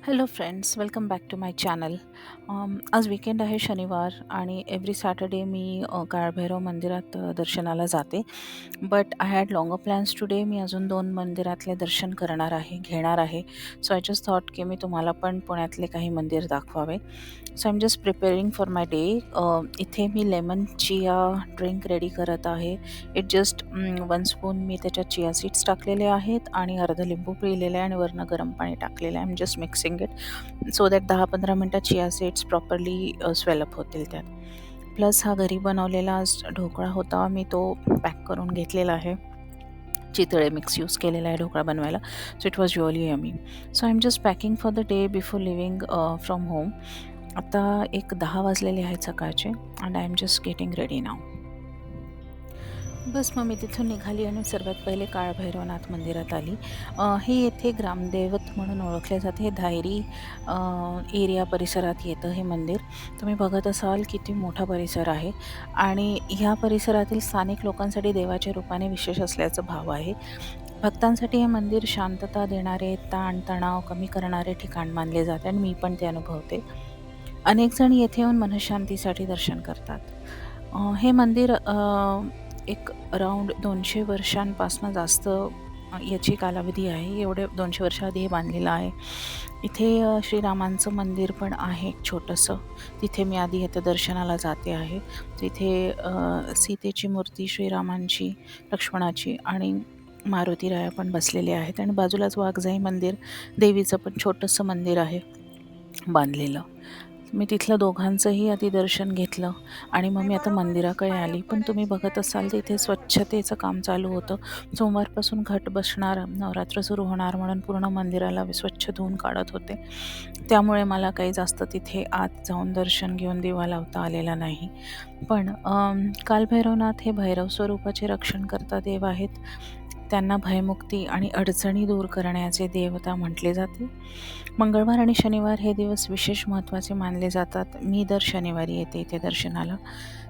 Hello friends, welcome back to my channel. आज weekend आहे, शनिवार, आणि एव्हरी सॅटर्डे मी काळभैरव मंदिरात दर्शनाला जाते. But I had longer plans today. मी अजून 2 मंदिरातले दर्शन घेणार आहे. सो आय जस्ट थॉट की मी तुम्हाला पण पुण्यातले काही मंदिर दाखवावे. So I am just preparing for my day. इथे मी लेमन चिया ड्रिंक रेडी करत आहे. इट जस्ट 1 स्पून मी त्याच्यात चिया सीड्स टाकलेले आहेत आणि अर्धा लिंबू पिळलेला आहे आणि वरनं गरम पाणी टाकलेलं आहे. I am just mixing it so that 10-15 मिनटात चिया सीड्स प्रॉपरली स्वेलअप होतील त्यात. प्लस हा घरी बनवलेला ढोकळा होता, मी तो पॅक करून घेतलेला आहे. चितळे मिक्स यूज केलेला आहे ढोकळा बनवायला. So it was really yummy. So I am just packing for the day before leaving from home. आता एक 10 वाजलेले आहेत सकाळचे and I am just getting ready now. बस मग मी तिथून निघाली आणि सर्वात पहिले काळभैरवनाथ मंदिरात आली. हे येथे ग्रामदैवत म्हणून ओळखले जाते. हे धायरी एरिया परिसरात येतं हे मंदिर. तुम्ही बघत असाल किती मोठा परिसर आहे आणि ह्या परिसरातील स्थानिक लोकांसाठी देवाच्या रूपाने विशेष असल्याचं भाव आहे. भक्तांसाठी हे मंदिर शांतता देणारे, ताणतणाव कमी करणारे ठिकाण मानले जाते आणि मी पण ते अनुभवते. अनेक जण येथे येऊन मनःशांतीसाठी दर्शन करतात. हे मंदिर एक अराउंड 200 वर्षांपासून जास्त याची कालावधी आहे. एवढे 200 वर्षाआधी हे बांधलेलं आहे. इथे श्रीरामांचं मंदिर पण आहे एक छोटंसं. तिथे मी आधी येथे दर्शनाला जाते आहे. तिथे सीतेची मूर्ती, श्रीरामांची, लक्ष्मणाची आणि मारुतीराया पण बसलेले आहेत आणि बाजूलाच वाघजाई मंदिर, देवीचं पण छोटंसं मंदिर आहे बांधलेलं. मी तिथलं दोघांचंही आधी दर्शन घेतलं आणि मग मी आता मंदिराकडे आली. पण तुम्ही बघत असाल तर इथे स्वच्छतेचं काम चालू होतं. सोमवारपासून घट बसणार, नवरात्र सुरू होणार म्हणून पूर्ण मंदिराला स्वच्छ धुवून काढत होते. त्यामुळे मला काही जास्त तिथे आत जाऊन दर्शन घेऊन दिवा लावता आलेला नाही. पण कालभैरवनाथ हे भैरव स्वरूपाचे रक्षणकर्ता देव आहेत. त्यांना भयमुक्ती आणि अडचणी दूर करण्याचे देवता म्हटले जाते. मंगळवार आणि शनिवार हे दिवस विशेष महत्त्वाचे मानले जातात. मी दर शनिवारी येते इथे दर्शनाला.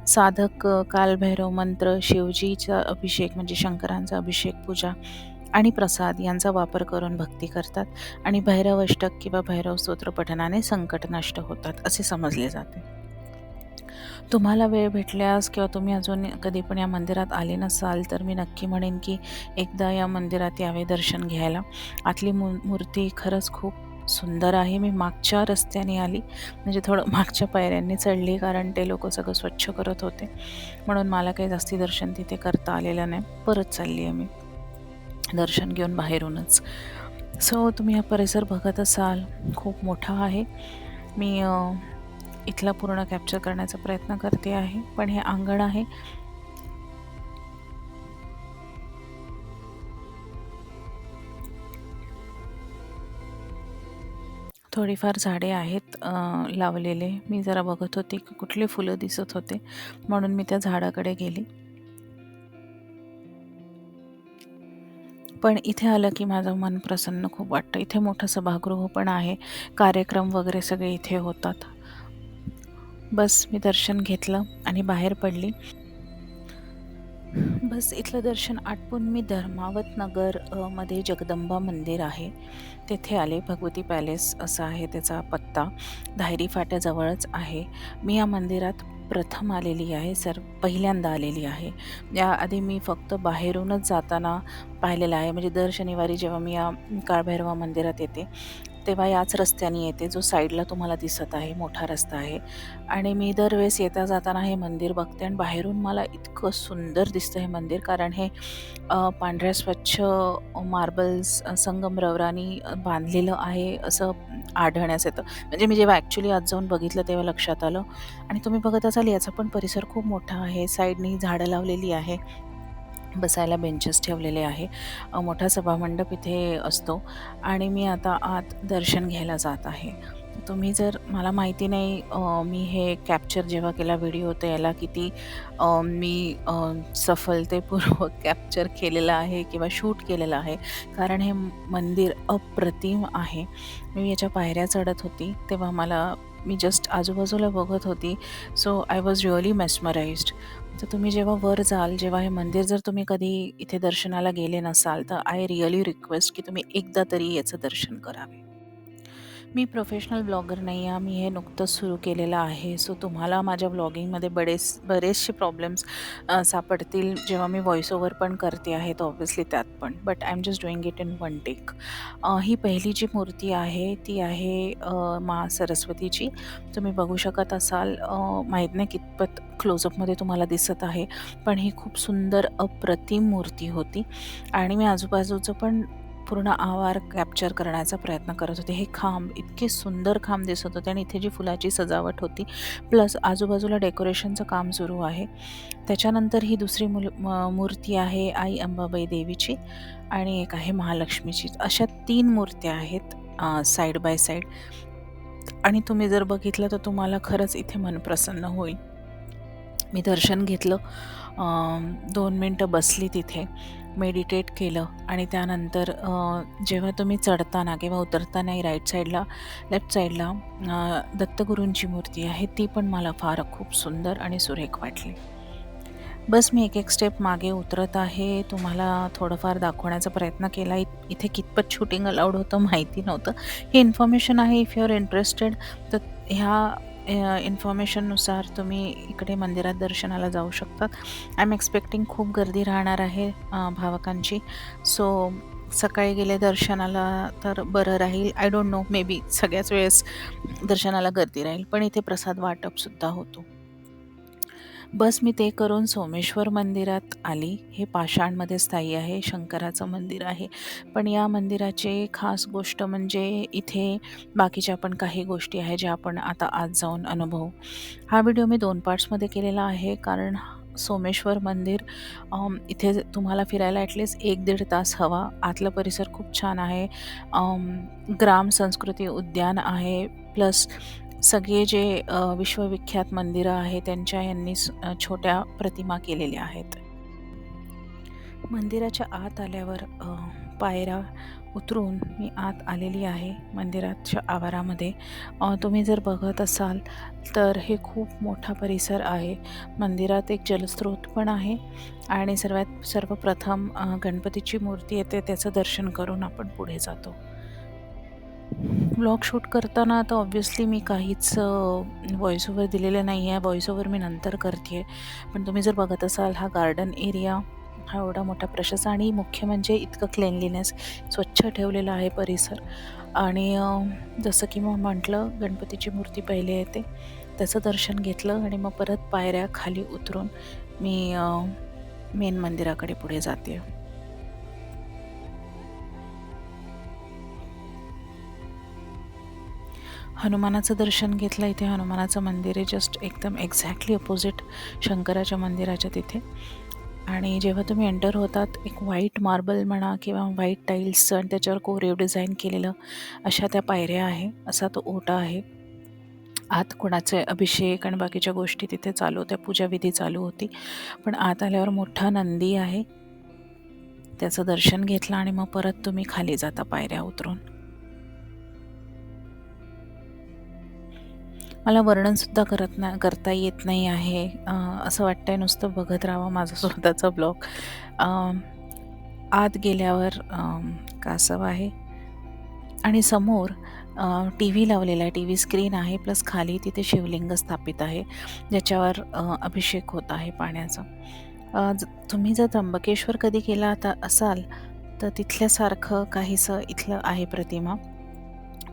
साधक कालभैरव मंत्र, शिवजीचा अभिषेक म्हणजे शंकरांचा अभिषेक, पूजा आणि प्रसाद यांचा वापर करून भक्ती करतात आणि भैरव अष्टक किंवा भैरव स्तोत्र पठणाने संकट नष्ट होतात असे समजले जाते. तुम्हाला वेळ भेटल्यास किंवा तुम्ही अजून कधी पण या मंदिरात आले नसाल तर मी नक्की म्हणेन की एकदा या मंदिरात यावे दर्शन घ्यायला. आतली मूर्ती खरंच खूप सुंदर आहे. मी मागच्या रस्त्याने आली, म्हणजे थोडं मागच्या पायऱ्यांनी चढली, कारण ते लोक सगळं स्वच्छ करत होते म्हणून मला काही जास्ती दर्शन तिथे करता आलेलं नाही. परत चालली आहे मी दर्शन घेऊन बाहेरूनच. सो तुम्ही हा परिसर बघत असाल, खूप मोठा आहे. मी इथला पूर्ण कॅप्चर करण्याचा प्रयत्न करते आहे. पण हे अंगण आहे. थोडीफार झाडे आहेत लावलेले. मी जरा बघत होते की कुठली फुलं दिसत होते म्हणून मी त्या झाडाकडे गेली. पण इथे आलं की माझं मन प्रसन्न खूप वाटतं. इथे मोठं सभागृह पण आहे. कार्यक्रम वगैरे सगळे इथे होतात. बस मी दर्शन घेतलं आणि बाहेर पडली. बस इथलं दर्शन आटपून मी धर्मावत नगर मध्ये जगदंबा मंदिर आहे तेथे आले. भगवती पॅलेस असा आहे त्याचा पत्ता. धायरी फाट्याजवळच आहे. मी या मंदिरात प्रथम आलेली आहे, पहिल्यांदा आलेली आहे. याआधी मी फक्त बाहेरूनच जाताना पाहिलेलं आहे. म्हणजे दर शनिवारी जेव्हा मी या काळभैरवा मंदिरात येते तेव्हा याच रस्त्याने येते, जो साईडला तुम्हाला दिसत आहे, मोठा रस्ता आहे. आणि मी दरवेळेस येता जाताना हे मंदिर बघते आणि बाहेरून मला इतकं सुंदर दिसतं हे मंदिर, कारण हे पांढऱ्या स्वच्छ मार्बल्स संगमरवरानी बांधलेलं आहे असं आढळण्यास येतं. म्हणजे मी जेव्हा ॲक्च्युली आज जाऊन बघितलं तेव्हा लक्षात आलं. आणि तुम्ही बघत असाल याचा पण परिसर खूप मोठा आहे. साईडनी झाडं लावलेली आहे, बसायला बेंचेस ठेवलेले आहे. मोठा सभामंडप इथे असतो. आणि मी आता आत दर्शन घ्यायला जात आहे. तुम्ही जर, मला माहिती नाही मी हे कॅप्चर जेव्हा केला व्हिडिओ तर याला किती मी सफलतेपूर्वक कॅप्चर केलेलं आहे किंवा शूट केलेलं आहे, कारण हे मंदिर अप्रतिम आहे. मी याच्या पायऱ्या चढत होती तेव्हा मी जस्ट आजूबाजूला बघत होती. So I was really mesmerised. तर तुम्ही जेव्हा वर जाल, जेव्हा हे मंदिर जर तुम्ही कधी इथे दर्शनाला गेले नसाल तर आय रिअली रिक्वेस्ट की तुम्ही एकदा तरी याचं दर्शन करावे. मी प्रोफेशनल ब्लॉगर नाही आहे. मी हे नुकतंच सुरू केलेलं आहे. सो तुम्हाला माझ्या ब्लॉगिंगमध्ये बरेचसे प्रॉब्लेम्स सापडतील जेव्हा मी व्हॉईस ओव्हर पण करते आहे, तर ऑब्व्हियसली त्यात पण. But I am just doing it in one take. ही पहिली जी मूर्ती आहे ती आहे माँ सरस्वतीची. तुम्ही बघू शकत असाल, माहीत नाही कितपत क्लोजअपमध्ये तुम्हाला दिसत आहे, पण ही खूप सुंदर अप्रतिम मूर्ती होती आणि मी आजूबाजूचं पण पूर्ण आवार कॅप्चर करण्याचा प्रयत्न करत होते. हे खांब इतके सुंदर खांब दिसत होते आणि इथे जी फुलाची सजावट होती, प्लस आजूबाजूला डेकोरेशनचं काम सुरू आहे. त्याच्यानंतर ही दुसरी मूर्ती आहे आई अंबाबाई देवीची आणि एक आहे महालक्ष्मीची. अशा 3 मूर्त्या आहेत साईड बाय साईड आणि तुम्ही जर बघितलं तर तुम्हाला खरंच इथे मन प्रसन्न होईल. मी दर्शन घेतलं, 2 मिनटं बसली तिथे, मेडिटेट केलं आणि त्यानंतर जेव्हा तुम्ही चढताना किंवा उतरतानाही राईट साईडला, लेफ्ट साईडला दत्तगुरूंची मूर्ती आहे, ती पण मला फार खूप सुंदर आणि सुरेख वाटली. बस मी एक स्टेप मागे उतरत आहे. तुम्हाला थोडंफार दाखवण्याचा प्रयत्न केला. इथे कितपत शूटिंग अलाउड होतं माहिती नव्हतं. ही इन्फॉर्मेशन आहे, इफ यू आर इंटरेस्टेड तर ह्या इन्फॉर्मेशननुसार तुम्ही इकडे मंदिरात दर्शनाला जाऊ शकतात. आय एम एक्सपेक्टिंग खूप गर्दी राहणार आहे भाविकांची. सो सकाळी गेले दर्शनाला तर बरं राहील. I don't know, may be सगळ्याच वेळेस दर्शनाला गर्दी राहील, पण इथे प्रसाद वाटपसुद्धा होतो. बस मी ते करून सोमेश्वर मंदिरात आली. हे पाषाणमध्ये स्थायी आहे, शंकराचं मंदिर आहे. पण या मंदिराची खास गोष्ट म्हणजे इथे बाकीच्या पण काही गोष्टी आहेत ज्या आपण आता आत जाऊन अनुभवू. हा व्हिडिओ मी 2 पार्ट्समध्ये केलेला आहे, कारण सोमेश्वर मंदिर इथे तुम्हाला फिरायला ॲटलीस्ट 1-1.5 तास हवा. आतलं परिसर खूप छान आहे. ग्राम संस्कृती उद्यान आहे, प्लस सगळे जे विश्वविख्यात मंदिरं आहेत त्यांच्या यांनी छोट्या प्रतिमा केलेल्या आहेत. मंदिराच्या आत आल्यावर पायऱ्या उतरून मी आत आलेली आहे मंदिराच्या आवारामध्ये. तुम्ही जर बघत असाल तर हे खूप मोठा परिसर आहे. मंदिरात एक जलस्रोत पण आहे आणि सर्वप्रथम गणपतीची मूर्ती येते, त्याचं दर्शन करून आपण पुढे जातो. व्लॉग शूट करताना आता ऑब्व्हियसली मी काहीच व्हॉईस ओव्हर दिलेलं नाही आहे. व्हॉईस ओव्हर मी नंतर करते आहे. पण तुम्ही जर बघत असाल हा गार्डन एरिया, हा एवढा मोठा प्रशस्त आणि मुख्य म्हणजे इतकं क्लेनलीनेस, स्वच्छ ठेवलेला आहे परिसर. आणि जसं की मग म्हटलं, गणपतीची मूर्ती पहिले येते, त्याचं दर्शन घेतलं आणि मग परत पायऱ्या खाली उतरून मी मेन मंदिराकडे पुढे जाते. हनुमानाचं दर्शन घेतलं. इथे हनुमानाचं मंदिर आहे, जस्ट एकदम एक्झॅक्टली अपोजिट शंकराच्या मंदिराच्या तिथे. आणि जेव्हा तुम्ही एंटर होतात, एक व्हाईट मार्बल म्हणा किंवा व्हाईट टाईल्सचं आणि त्याच्यावर कोरीव डिझाईन केलेलं अशा त्या पायऱ्या आहे, असा तो ओटा आहे. आत कोणाचे अभिषेक आणि बाकीच्या गोष्टी तिथे चालू होत्या, पूजाविधी चालू होती. पण आत आल्यावर मोठा नंदी आहे, त्याचं दर्शन घेतलं आणि मग परत तुम्ही खाली जाता पायऱ्या उतरून. मला वर्णनसुद्धा करता येत नाही आहे. असं वाटतंय नुसतं बघत राहावं माझा स्वतःचा ब्लॉग. आत गेल्यावर कासव आहे आणि समोर टी व्ही लावलेला आहे, टी व्ही स्क्रीन आहे, प्लस खाली तिथे शिवलिंग स्थापित आहे ज्याच्यावर अभिषेक होत आहे पाण्याचा. तुम्ही जर त्र्यंबकेश्वर कधी गेला असाल तर तिथल्यासारखं काहीसं इथलं आहे प्रतिमा,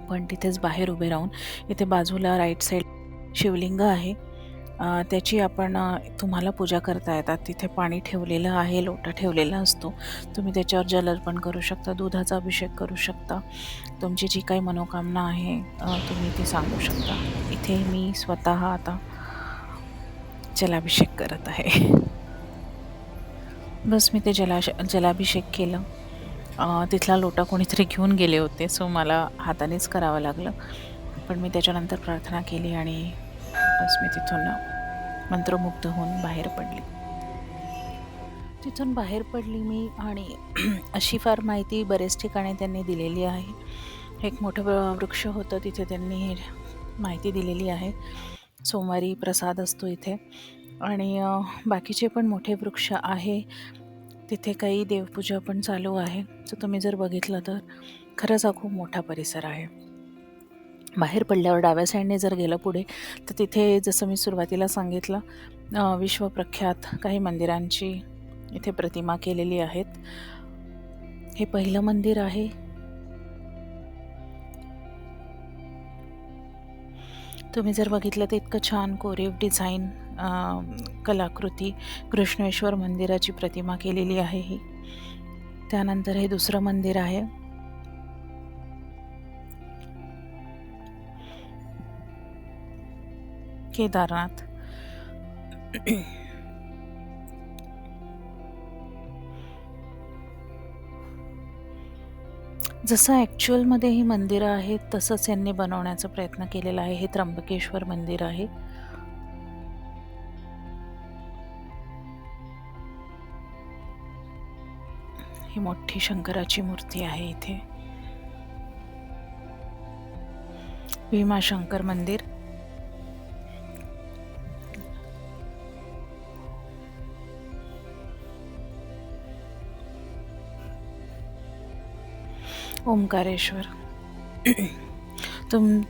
पण तिथेच बाहेर उभे राहून. इथे बाजूला राईट साईड शिवलिंग आहे, त्याची तुम्हाला पूजा करता येतात. तिथे पाणी ठेवलेलं आहे, लोटा ठेवलेला असतो, तुम्ही त्याच्यावर जलार्पण करू शकता, दुधाचा अभिषेक करू शकता. तुमची जी काही मनोकामना आहे तुम्ही ती सांगू शकता. इथे मी स्वतः आता जलाभिषेक करत आहे. बस मी ते जलाभिषेक केलं. तिथला लोटा कोणीतरी घेऊन गेले होते, सो मला हातानेच करावं लागलं. पण मी त्याच्यानंतर प्रार्थना केली आणि बस मी तिथून मंत्रमुग्ध होऊन बाहेर पडली. तिथून बाहेर पडली मी आणि अशी फार माहिती बरेच ठिकाणी त्यांनी दिलेली आहे. एक मोठं वृक्ष होतं, तिथे त्यांनी माहिती दिलेली आहे. सोमवारी प्रसाद असतो इथे आणि बाकीचे पण मोठे वृक्ष आहे. तिथे काही देवपूजा पण चालू आहे. सो तुम्ही जर बघितलं तर खरंच हा खूप मोठा परिसर आहे. बाहेर पडल्यावर डाव्या साईडने जर गेलं पुढे, तर तिथे जसं मी सुरुवातीला सांगितलं, विश्वप्रख्यात काही मंदिरांची इथे प्रतिमा केलेली आहेत. हे पहिलं मंदिर आहे. तुम्ही जर बघितलं तर इतकं छान कोरीव डिझाईन, कलाकृती, कृष्णेश्वर मंदिराची प्रतिमा केलेली आहे ही. त्यानंतर हे दुसरं मंदिर आहे. केदारनाथ. जसं ॲक्च्युअलमध्ये ही मंदिरं आहेत तसंच यांनी बनवण्याचा प्रयत्न केलेला आहे. हे त्र्यंबकेश्वर मंदिर आहे. ही मोठी शंकराची मूर्ती आहे इथे. भीमाशंकर मंदिर. ओंकारेश्वर.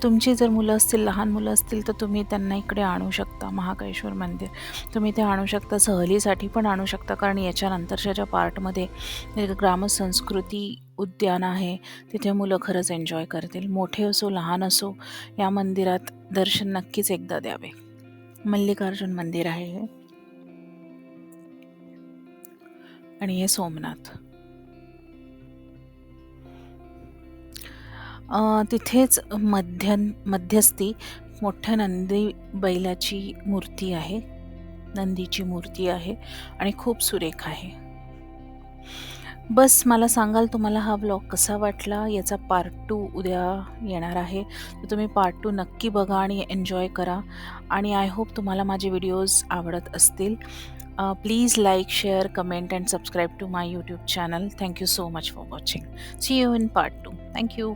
तुमची जर मुलं असतील, लहान मुलं असतील, तर तुम्ही त्यांना इकडे आणू शकता. महाकाळेश्वर मंदिर तुम्ही ते आणू शकता, सहलीसाठी पण आणू शकता, कारण याच्यानंतरच्या ज्या पार्टमध्ये एक ग्रामसंस्कृती उद्यान आहे, तिथे मुलं खरंच एन्जॉय करतील. मोठे असो लहान असो, या मंदिरात दर्शन नक्कीच एकदा द्यावे. मल्लिकार्जुन मंदिर आहे हे. आणि हे सोमनाथ. तिथेच मध्यस्थी मोठ्या नंदी बैलाची मूर्ती आहे. नंदीची मूर्ती आहे आणि खूप सुरेख आहे. बस मला सांगाल तुम्हाला हा व्लॉग कसा वाटला. याचा पार्ट 2 उद्या येणार आहे, तर तुम्ही पार्ट 2 नक्की बघा आणि एन्जॉय करा. आणि आय होप तुम्हाला माझे व्हिडिओज आवडत असतील. Please like, share, comment and subscribe to my YouTube channel. Thank you so much for watching. See you in part 2. Thank you.